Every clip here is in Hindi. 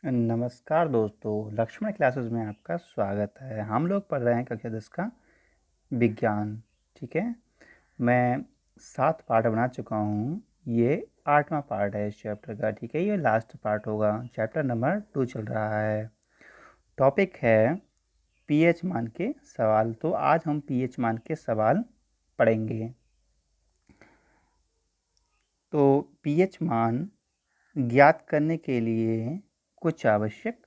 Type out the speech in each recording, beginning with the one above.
नमस्कार दोस्तों, लक्ष्मण क्लासेस में आपका स्वागत है। हम लोग पढ़ रहे हैं कक्षा 10 का विज्ञान। ठीक है, मैं 7 पार्ट बना चुका हूँ। ये 8वां पार्ट है इस चैप्टर का। ठीक है, ये लास्ट पार्ट होगा। चैप्टर नंबर 2 चल रहा है। टॉपिक है पीएच मान के सवाल। तो आज हम पीएच मान के सवाल पढ़ेंगे। तो पीएच मान ज्ञात करने के लिए कुछ आवश्यक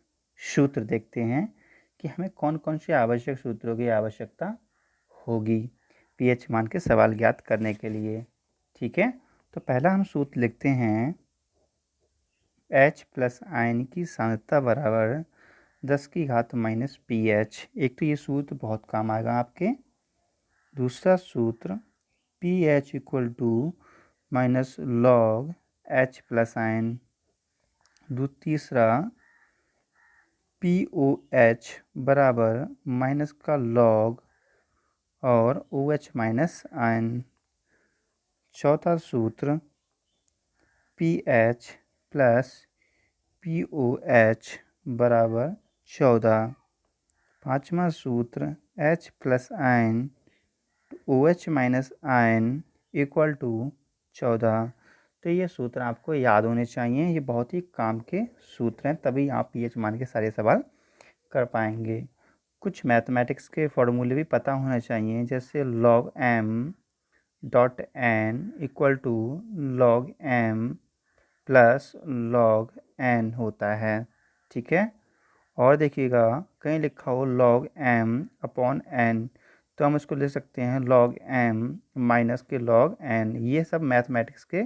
सूत्र देखते हैं कि हमें कौन कौन से आवश्यक सूत्रों की आवश्यकता होगी पीएच मान के सवाल ज्ञात करने के लिए। ठीक है, तो पहला हम सूत्र लिखते हैं H प्लस आयन की सांद्रता बराबर 10⁻⁻ pH। एक तो ये सूत्र बहुत काम आएगा आपके। दूसरा सूत्र pH equal to minus log H plus ion. तीसरा POH बराबर माइनस का लॉग और OH माइनस आयन। चौथा सूत्र pH प्लस POH बराबर 14। पाँचवा सूत्र H plus ion OH minus ion equal to 14। तो ये सूत्र आपको याद होने चाहिए। ये बहुत ही काम के सूत्र हैं, तभी आप पीएच मान के सारे सवाल कर पाएंगे। कुछ मैथमेटिक्स के फॉर्मूले भी पता होने चाहिए, जैसे log m dot n equal to log m plus log n होता है। ठीक है, और देखिएगा कहीं लिखा हो log m अपॉन n, तो हम इसको ले सकते हैं log m माइनस के log n। ये सब मैथमेटिक्स के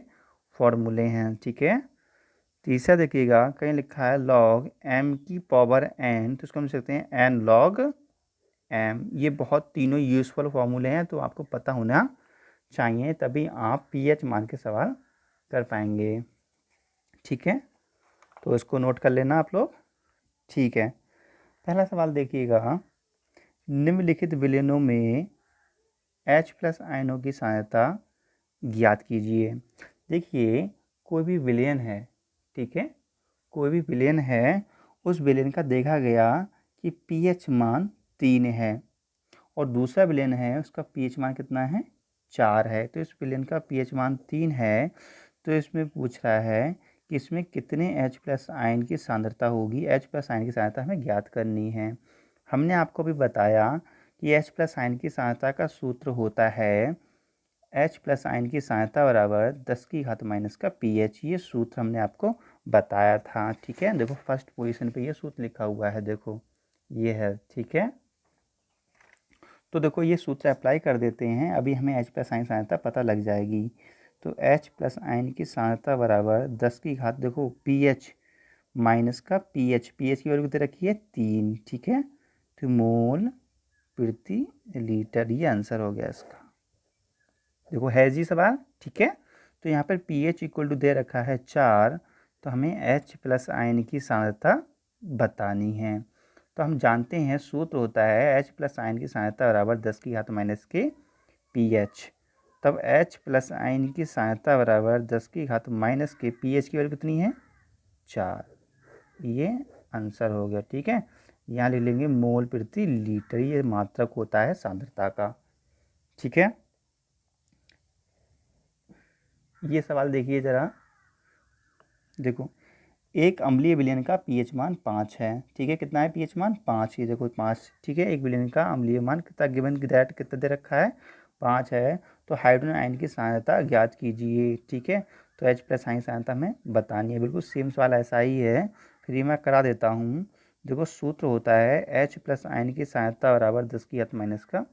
फॉर्मूले हैं। ठीक है, तीसरा देखिएगा कहीं लिखा है log m की पावर n, तो इसको हम लिख सकते हैं n log m। ये बहुत तीनों यूज़फुल फॉर्मूले हैं, तो आपको पता होना चाहिए, तभी आप पीएच मान के सवाल कर पाएंगे। ठीक है, तो इसको नोट कर लेना आप लोग। ठीक है, पहला सवाल देखिएगा, निम्नलिखित विलयनों में H प्लस आयनों की सांद्रता ज्ञात कीजिए। देखिए, कोई भी विलयन है, ठीक है, कोई भी विलयन है, उस विलयन का देखा गया कि pH मान 3 है और दूसरा विलयन है उसका pH मान कितना है, 4 है। तो इस विलयन का pH मान 3 है, तो इसमें पूछ रहा है कि इसमें कितने H प्लस आयन की सांद्रता होगी। H प्लस आयन की सांद्रता हमें ज्ञात करनी है। हमने आपको भी बताया कि H प्लस आयन की सांद्रता का सूत्र होता है H प्लस आयन की सांद्रता बराबर 10⁻⁻ का pH। ये सूत्र हमने आपको बताया था। ठीक है, देखो फर्स्ट पोजीशन पे ये सूत्र लिखा हुआ है, देखो ये है। ठीक है, तो देखो ये सूत्र अप्लाई कर देते हैं, अभी हमें H प्लस आयन सांद्रता पता लग जाएगी। तो H प्लस आयन की सांद्रता बराबर 10 देखो pH माइनस का pH की वैल्यू कितनी रखी है, 3। ठीक है, तो मोल प्रति लीटर, ये आंसर हो गया इसका। देखो है जी सवाल। ठीक है, तो यहाँ पर pH इक्वल टू दे रखा है 4, तो हमें H प्लस आयन की सांद्रता बतानी है। तो हम जानते हैं सूत्र होता है H प्लस आयन की सांद्रता बराबर 10⁻⁻ के pH। तब H प्लस आयन की सांद्रता बराबर 10⁻⁻ के pH की वैल्यू कितनी है, 4। ये आंसर हो गया। ठीक है, यहाँ लिख लेंगे मोल प्रति लीटर, ये मात्रक होता है सांद्रता का। ठीक है, ये सवाल देखिए ज़रा। देखो, एक अम्लीय विलयन का pH मान 5 है। ठीक है, कितना है pH मान, 5 ही। देखो 5। ठीक है, एक विलयन का अम्लीय मान कितना गिवन दैट कितना दे रखा है, 5 है। तो हाइड्रोजन आयन की सांद्रता ज्ञात कीजिए। ठीक है, तो H प्लस आयन सांद्रता हमें बतानी है। बिल्कुल सेम सवाल ऐसा ही है, फिर मैं करा देता हूँ। देखो सूत्र होता है H प्लस आयन की सांद्रता बराबर 10⁻⁻ का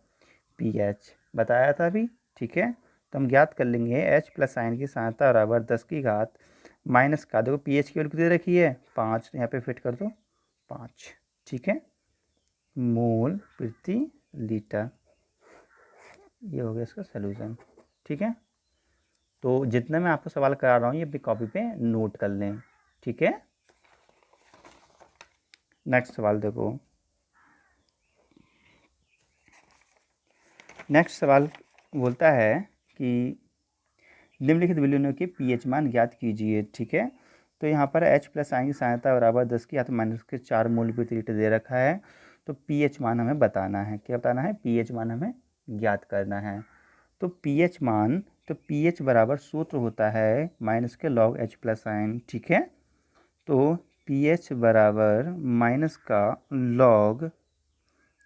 pH, बताया था अभी। ठीक है, तो हम ज्ञात कर लेंगे H प्लस आयन की सांद्रता बराबर 10⁻⁻ का, देखो pH की वैल्यू कितनी रखी है, 5, यहाँ पे फिट कर दो 5। ठीक है, मोल प्रति लीटर, ये हो गया इसका सलूशन। ठीक है, तो जितना मैं आपको सवाल करा रहा हूँ ये अपनी कॉपी पे नोट कर लें। ठीक है, नेक्स्ट सवाल देखो। नेक्स्ट सवाल बोलता है कि निम्नलिखित विलयनों के pH मान ज्ञात कीजिए। ठीक है, तो यहाँ पर H प्लस आयन की सांद्रता बराबर 10 की घात माइनस के 4 मोल प्रति लीटर दे रखा है। तो pH मान हमें बताना है। क्या बताना है? pH मान हमें ज्ञात करना है। तो pH मान, तो pH बराबर सूत्र होता है माइनस के लॉग H प्लस आयन। ठीक है, तो pH बराबर माइनस का लॉग,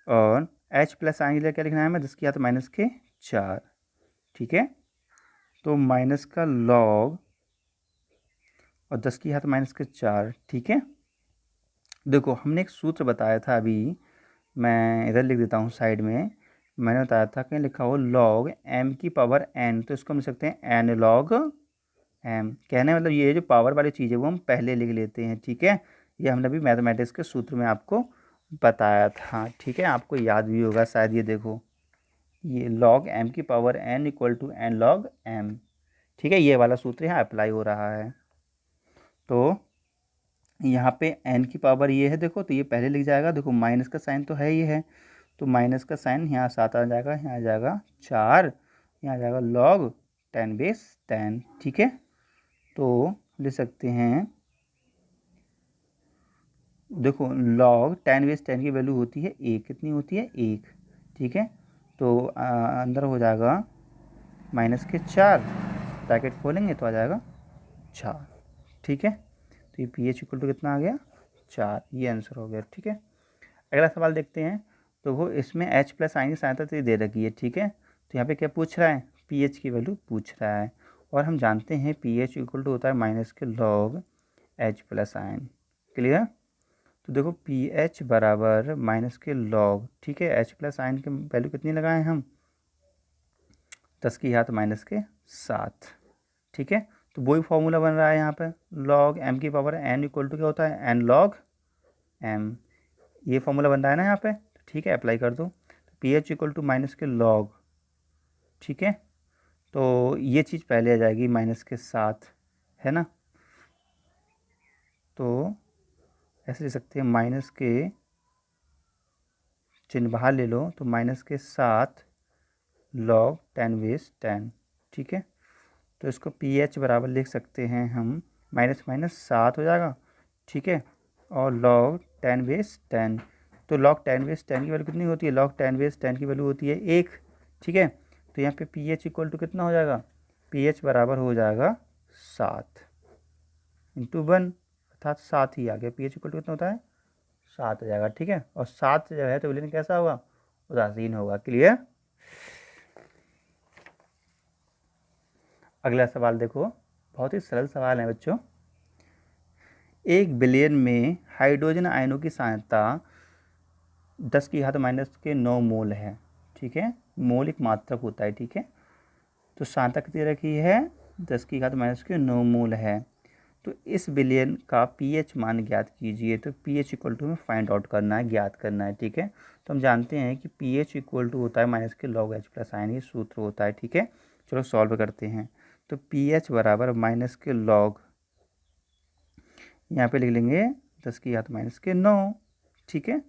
और H प्लस आयन के लिए क्या लिखना है हमें? 10 की घात माइनस के 4। ठीक है, तो माइनस का लॉग और 10 की घात माइनस के 4। ठीक है, देखो हमने एक सूत्र बताया था अभी, मैं इधर लिख देता हूँ साइड में। मैंने बताया था, कहीं लिखा हो लॉग m की पावर n, तो इसको हम लिख सकते हैं n लॉग m। कहने मतलब ये जो पावर वाली चीज़ है वो हम पहले लिख लेते हैं। ठीक है, ये हमने अभी मैथमेटिक्स के सूत्र में आपको बताया था। ठीक है, आपको याद भी होगा शायद। ये देखो, ये लॉग m की power n equal to n log m। ठीक है, ये वाला सूत्र यहाँ अप्लाई हो रहा है। तो यहाँ पे n की पावर ये है, देखो, तो ये पहले लिख जाएगा। देखो माइनस का साइन तो है ही है, तो माइनस का साइन यहाँ 7 आ जाएगा, यहाँ आ जाएगा 4, यहाँ आ जाएगा लॉग 10/10। ठीक है, तो लिख सकते हैं, देखो लॉग 10/10 की वैल्यू होती है 1। कितनी होती है? 1। ठीक है, तो अंदर हो जाएगा माइनस के 4, ब्रैकेट खोलेंगे तो आ जाएगा 4। ठीक है, तो ये pH इक्वल टू कितना आ गया? 4। ये आंसर हो गया। ठीक है, अगला सवाल देखते हैं। तो वो इसमें H प्लस आयन की सांद्रता तो दे रखी है। ठीक है, तो यहाँ पे क्या पूछ रहा है? pH की वैल्यू पूछ रहा है, और हम जानते हैं pH इक्वल टू होता है माइनस के log H plus ion. Clear? तो देखो pH बराबर माइनस के लॉग, ठीक है, H प्लस आयन की वैल्यू कितनी लगाए हम? 10 की घात माइनस के 7। ठीक है, तो वही फॉर्मूला बन रहा है यहाँ पे, लॉग m की पावर n इक्वल टू क्या होता है? n log m। ये फॉर्मूला बन रहा है ना यहाँ पे। ठीक है, अप्लाई कर दो। तो pH इक्वल टू माइनस के लॉग, ठीक है, तो ये चीज़ पहले आ जाएगी माइनस के 7, है ना। तो ऐसे लिख सकते हैं, माइनस के चिन्ह बाहर ले लो, तो माइनस के 7 लॉग 10/10। ठीक है, तो इसको pH बराबर लिख सकते हैं हम, माइनस माइनस 7 हो जाएगा। ठीक है, और log 10/10, तो log 10/10 की वैल्यू कितनी होती है? log 10/10 की वैल्यू होती है 1। ठीक है, तो यहाँ पे pH इक्वल टू कितना हो जाएगा? pH बराबर हो जाएगा 7 इंटू 1, अर्थात 7 ही आ गया। pH इक्वल टू कितना होता है? 7 हो जाएगा। ठीक है, और 7 जो है तो विलयन कैसा होगा? उदासीन होगा। क्लियर? अगला सवाल देखो, बहुत ही सरल सवाल है बच्चों। 1 बिलियन में हाइड्रोजन आयनों की सांद्रता 10 की घात माइनस के 9 मोल है। ठीक है, मोल एक मात्रक होता है। ठीक है, तो सांद्रता कितनी रखी है? 10 की घात माइनस के 9 मोल है। तो इस बिलियन का pH मान ज्ञात कीजिए। तो pH इक्वल टू हमें फाइंड आउट करना है, ज्ञात करना है। ठीक है, तो हम जानते हैं कि pH इक्वल टू होता है माइनस के लॉग H प्लस आयन, ये सूत्र होता है। ठीक है, चलो सॉल्व करते हैं। तो pH बराबर माइनस के लॉग, यहाँ पे लिख लेंगे 10 की घात माइनस के 9। ठीक है,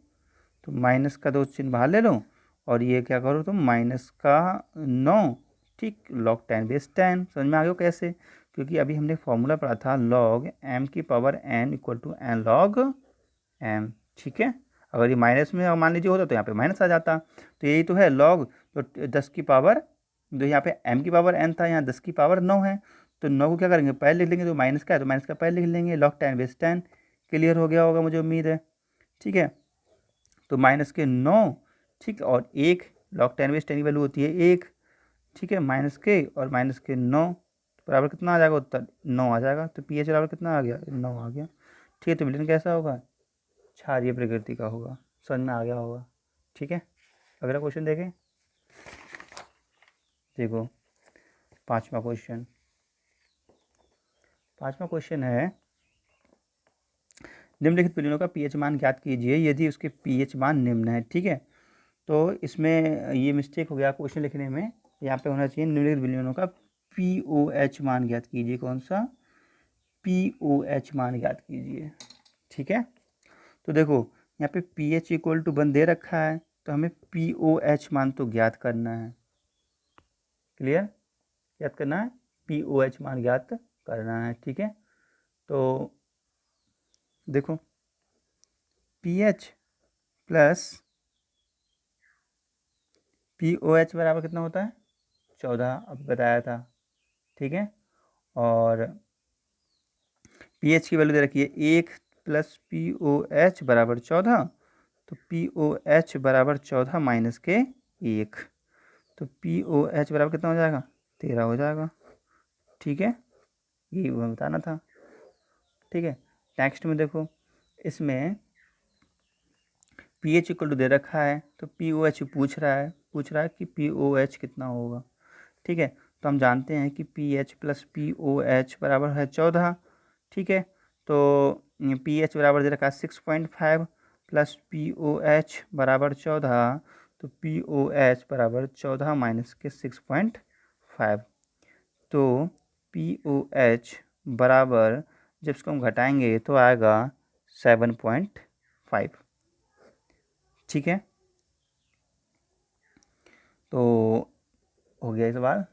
तो माइनस का 2 चिन्ह बाहर ले लो, और ये क्या करो तो माइनस का 9, ठीक, लॉग 10/10। समझ में आ गया कैसे? क्योंकि अभी हमने फॉर्मूला पढ़ा था लॉग m की power n equal to n log m। ठीक है, अगर ये माइनस में मान लीजिए होता तो यहाँ पे माइनस आ जाता। तो यही तो है लॉग, तो 10 की पावर, जो यहाँ पे m की पावर n था, यहाँ 10 की पावर 9 है, तो 9 को क्या करेंगे? पहले लिख लेंगे। तो माइनस का है तो माइनस का पहले लिख लेंगे, लॉग 10/10। क्लियर हो गया होगा मुझे उम्मीद है। ठीक है, तो माइनस के 9, ठीक, और 1, लॉग 10/10 की वैल्यू होती है 1। ठीक है, माइनस के और माइनस के 9 बराबर कितना आ जाएगा? उत्तर 9 आ जाएगा। तो pH बराबर कितना आ गया? 9 आ गया। ठीक है, तो विलयन कैसा होगा? क्षारीय प्रकृति का होगा। समझ में आ गया होगा। ठीक है, अगला क्वेश्चन देखें। देखो पांचवा क्वेश्चन है, निम्नलिखित विलयनों का pH मान ज्ञात कीजिए यदि उसके pH मान निम्न है। ठीक है, तो इसमें ये मिस्टेक हो गया क्वेश्चन लिखने में, यहाँ पे होना चाहिए निम्नलिखित विलयनों का pOH मान ज्ञात कीजिए। कौन सा? pOH मान ज्ञात कीजिए। ठीक है, तो देखो यहाँ पे pH इक्वल टू 1 दे रखा है, तो हमें pOH मान तो ज्ञात करना है। क्लियर? ज्ञात करना है, pOH मान ज्ञात करना है। ठीक है, तो देखो pH प्लस POH बराबर कितना होता है 14, अब बताया था। ठीक है, और pH की वैल्यू दे रखी है 1 प्लस POH बराबर 14, तो POH बराबर 14 माइनस के 1, तो POH बराबर कितना हो जाएगा 13 हो जाएगा। ठीक है, यही बताना था। ठीक है, नेक्स्ट में देखो, इसमें pH इक्वल टू दे रखा है, तो POH पूछ रहा है कि POH कितना होगा। ठीक है, तो हम जानते हैं कि pH प्लस POH बराबर है 14। ठीक है, तो pH बराबर दे रखा है 6.5 प्लस POH बराबर 14, तो POH बराबर 14 माइनस के 6.5, तो POH बराबर जब इसको हम घटाएंगे तो आएगा 7.5। ठीक है, तो हो गया इस बार।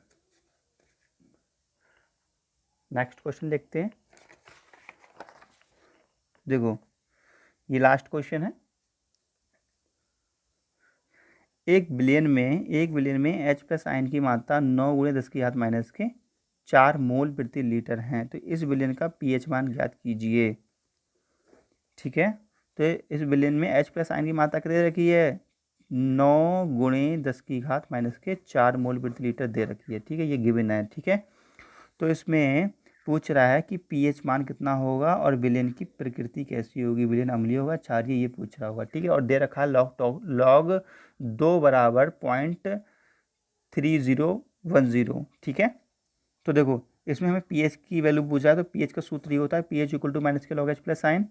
नेक्स्ट क्वेश्चन देखते हैं। देखो ये लास्ट क्वेश्चन है। एक बिलियन में H प्लस आयन की मात्रा 9 गुणे 10 की घात माइनस के 4 मोल प्रति लीटर है, तो इस बिलियन का pH मान ज्ञात कीजिए। ठीक है, तो इस बिलियन में H प्लस आयन की मात्रा कितनी दे रखी है 9 गुणे 10 की घात माइनस के 4 मोल प्रति लीटर दे रखी है। ठीक है, ये गिवन है। ठीक है, तो इसमें पूछ रहा है कि pH मान कितना होगा और विलेन की प्रकृति कैसी होगी, विलेन अम्लीय होगा क्षारीय, ये पूछ रहा होगा। ठीक है, और दे रखा है लॉग 2 बराबर 0.3010। ठीक है, तो देखो इसमें हमें pH की वैल्यू पूछा है, तो pH का सूत्र ये होता है pH इक्वल टू माइनस के लॉग H प्लस आयन।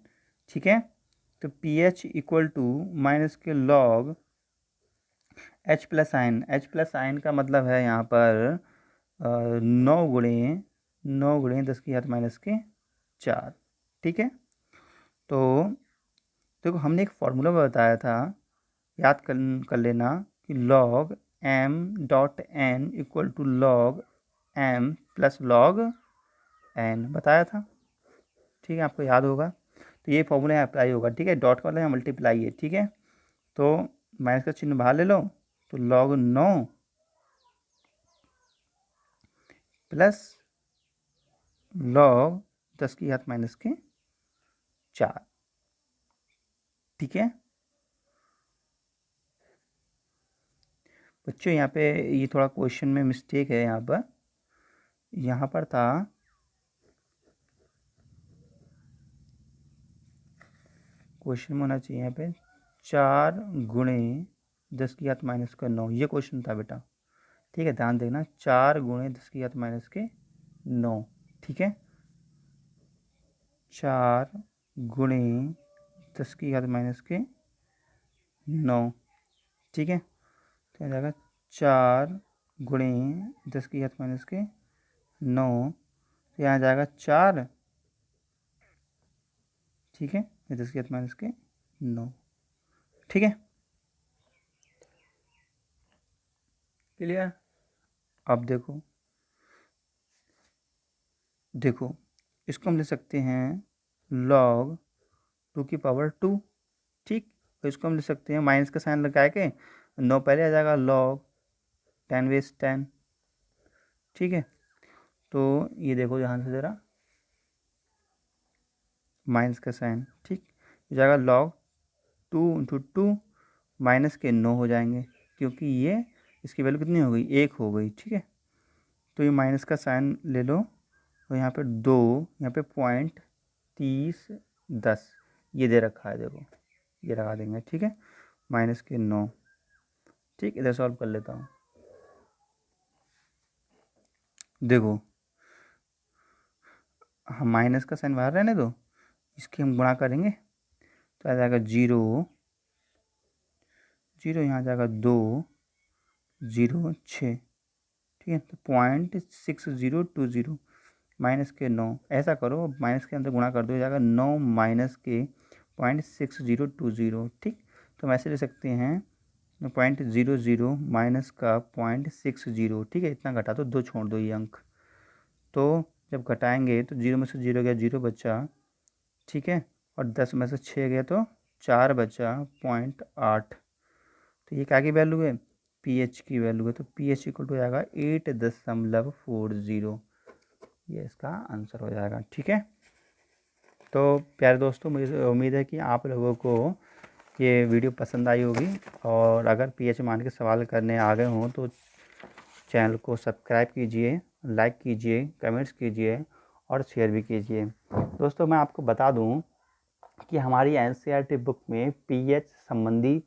ठीक है, तो pH इक्वल टू माइनस के log H plus ion. H plus ion का मतलब है यहाँ पर 9 गुणे 10 की घात माइनस के 4। ठीक है, तो देखो हमने एक फॉर्मूला बताया था, याद कर लेना, कि log m dot n equal to log m plus log n बताया था। ठीक है, आपको याद होगा, तो ये फॉर्मूला यहाँ अप्लाई होगा। ठीक है, डॉट का मतलब यहाँ मल्टीप्लाई है। ठीक है, तो माइनस का चिन्ह बाहर ले लो, तो log 9 प्लस log 10 की घात माइनस के 4। ठीक है बच्चों, यहाँ पे ये थोड़ा क्वेश्चन में मिस्टेक है। यहाँ पर था क्वेश्चन में होना चाहिए यहाँ पे 4 गुणे 10 की घात माइनस का 9, ये क्वेश्चन था बेटा। ठीक है, ध्यान देना, 4 गुणे 10 की घात माइनस के 9। ठीक है, 4 गुणे 10 की घात माइनस के 9। ठीक है, तो यहाँ जाएगा 4 गुणे 10 की घात माइनस के 9, तो यहाँ जाएगा 4। ठीक है, 10 की घात माइनस के 9। ठीक है, क्लियर। अब देखो इसको हम ले सकते हैं log 2 की पावर 2। ठीक, तो इसको हम ले सकते हैं माइनस का साइन लगा के 9 पहले आ जाएगा log 10 बेस 10। ठीक है, तो ये देखो यहाँ से ज़रा माइनस का साइन। ठीक, हो जाएगा log 2 इंटू 2 माइनस के 9 हो जाएंगे, क्योंकि ये इसकी वैल्यू कितनी हो गई 1 हो गई। ठीक है, तो ये माइनस का साइन ले लो, और यहाँ पे 2, यहाँ पे 0.3010 ये दे रखा है। देखो ये लगा देंगे। ठीक है, माइनस के 9। ठीक, इधर सॉल्व कर लेता हूँ। देखो हम माइनस का साइन बाहर रहने दो, इसकी हम गुणा करेंगे तो आ जाएगा 0 0, यहाँ आ जाएगा 2 0 6। ठीक है, तो 0.6020 माइनस के 9। ऐसा करो, माइनस के अंदर गुणा कर दो, हो जाएगा 9 माइनस के 0.6020। ठीक, तो हम ऐसे ले सकते हैं 0.00 माइनस का 0.60। ठीक है, इतना घटा दो, 2 छोड़ दो ये अंक, तो जब घटाएंगे तो 0 में से 0 गया 0 बचा, ठीक है, और 10 में से 6 गया तो 4 बचा, 0.8। तो ये क्या की वैल्यू है, pH की वैल्यू है। तो pH इक्वल टू हो जाएगा 8.40। ये इसका आंसर हो जाएगा, ठीक है। तो प्यारे दोस्तों, मुझे उम्मीद है कि आप लोगों को ये वीडियो पसंद आई होगी, और अगर pH मान के सवाल करने आ गए हों तो चैनल को सब्सक्राइब कीजिए, लाइक कीजिए, कमेंट्स कीजिए और शेयर भी कीजिए। दोस्तों, मैं आपको बता दूं कि हमारी NCERT बुक में pH संबंधी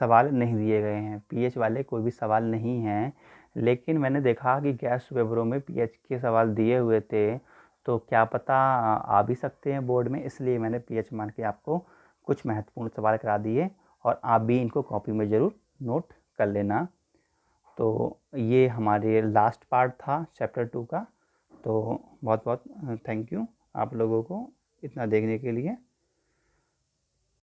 सवाल नहीं दिए गए हैं, pH वाले कोई भी सवाल नहीं हैं। लेकिन मैंने देखा कि गेस्ट पेपरों में pH के सवाल दिए हुए थे, तो क्या पता आ भी सकते हैं बोर्ड में, इसलिए मैंने pH मान के आपको कुछ महत्वपूर्ण सवाल करा दिए, और आप भी इनको कॉपी में ज़रूर नोट कर लेना। तो ये हमारे लास्ट पार्ट था चैप्टर 2 का। तो बहुत बहुत थैंक यू आप लोगों को इतना देखने के लिए।